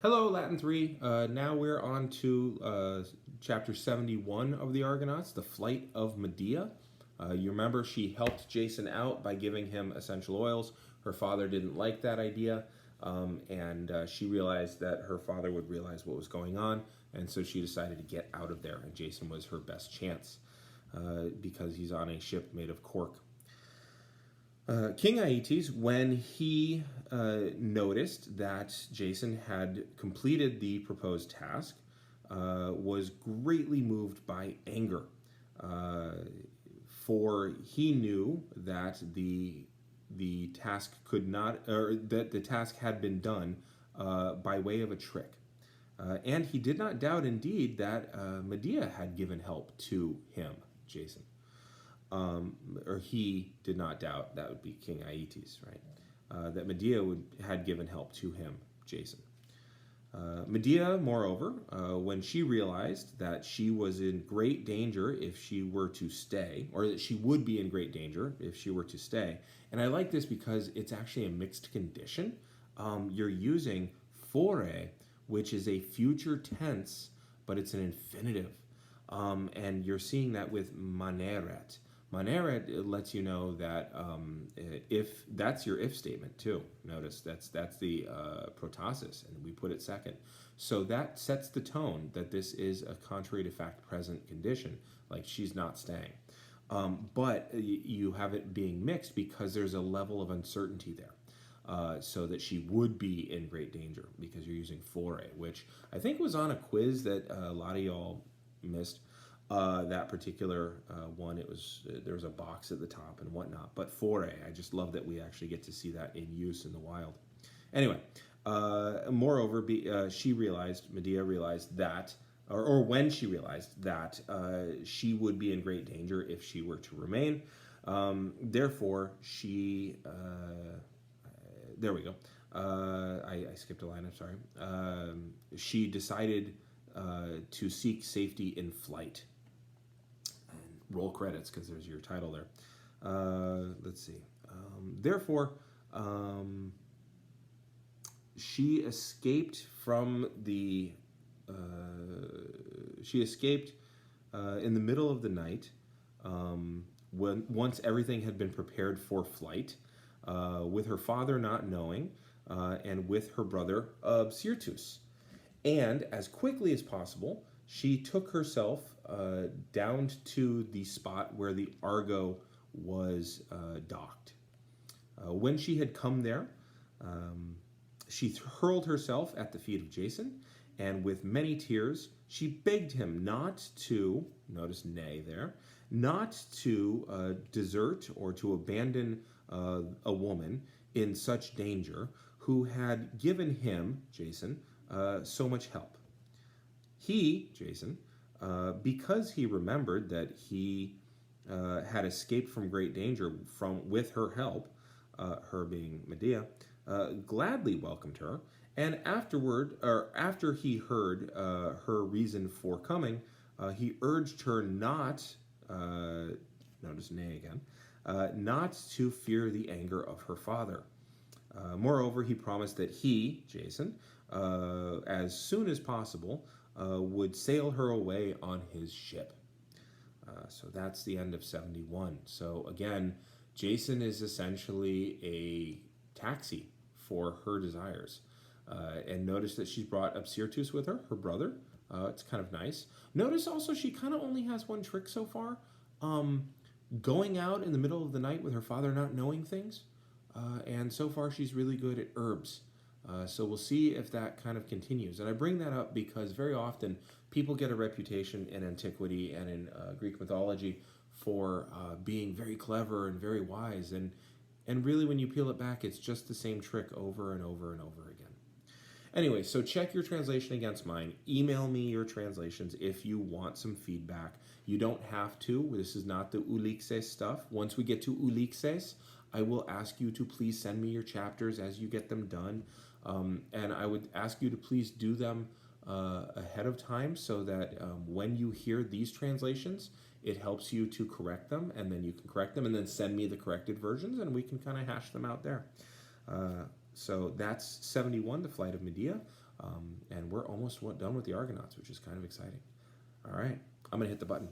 Hello, Latin 3. Now we're on to chapter 71 of the Argonauts, the flight of Medea. You remember she helped Jason out by giving him essential oils. Her father didn't like that idea, and she realized that her father would realize what was going on, and so she decided to get out of there, and Jason was her best chance because he's on a ship made of cork. King Aeetes, when he noticed that Jason had completed the proposed task, was greatly moved by anger, uh, for he knew that the task could not, or that the task had been done by way of a trick. And he did not doubt, indeed, that Medea had given help to him, Jason. Or he did not doubt, that would be King Aeetes, right? That Medea had given help to him, Jason. Medea, moreover, when she realized that she was in great danger if she were to stay, or that she would be in great danger if she were to stay, and I like this because it's actually a mixed condition. You're using fore, which is a future tense, but it's an infinitive. And you're seeing that with maneret. Maneret lets you know that if that's your if statement too. Notice that's the protasis, and we put it second. So that sets the tone that this is a contrary to fact present condition, like she's not staying. But you have it being mixed because there's a level of uncertainty there. So that she would be in great danger because you're using fore, which I think was on a quiz that a lot of y'all missed. That particular one, it was there was a box at the top and whatnot. But fore, I just love that we actually get to see that in use in the wild. Anyway, moreover, Medea realized that, or when she realized that she would be in great danger if she were to remain. Therefore, there we go. I skipped a line, I'm sorry. She decided to seek safety in flight. And roll credits, because there's your title there. Let's see. Therefore, she escaped from the. She escaped in the middle of the night once everything had been prepared for flight, with her father not knowing, and with her brother Absyrtus. And as quickly as possible, she took herself down to the spot where the Argo was docked. When she had come there, she hurled herself at the feet of Jason, and with many tears, she begged him not to, notice nay there, not to desert or to abandon a woman in such danger who had given him, Jason, so much help. He, Jason, because he remembered that he had escaped from great danger with her help, her being Medea, gladly welcomed her, and after he heard her reason for coming, he urged her not, notice nay again, not to fear the anger of her father. Moreover, he promised that he, Jason, as soon as possible, would sail her away on his ship. So that's the end of 71. So again, Jason is essentially a taxi for her desires. And notice that she's brought Absyrtus with her brother. It's kind of nice. Notice also she kind of only has one trick so far. Going out in the middle of the night with her father not knowing things. And so far she's really good at herbs. So we'll see if that kind of continues. And I bring that up because very often people get a reputation in antiquity and in Greek mythology for being very clever and very wise. And really when you peel it back, it's just the same trick over and over and over again. Anyway, so check your translation against mine. Email me your translations if you want some feedback. You don't have to. This is not the Ulixes stuff. Once we get to Ulixes, I will ask you to please send me your chapters as you get them done. And I would ask you to please do them ahead of time so that when you hear these translations, it helps you to correct them, and then you can correct them and then send me the corrected versions, and we can kind of hash them out there. So that's 71, the flight of Medea. And we're almost done with the Argonauts, which is kind of exciting. All right, I'm going to hit the button.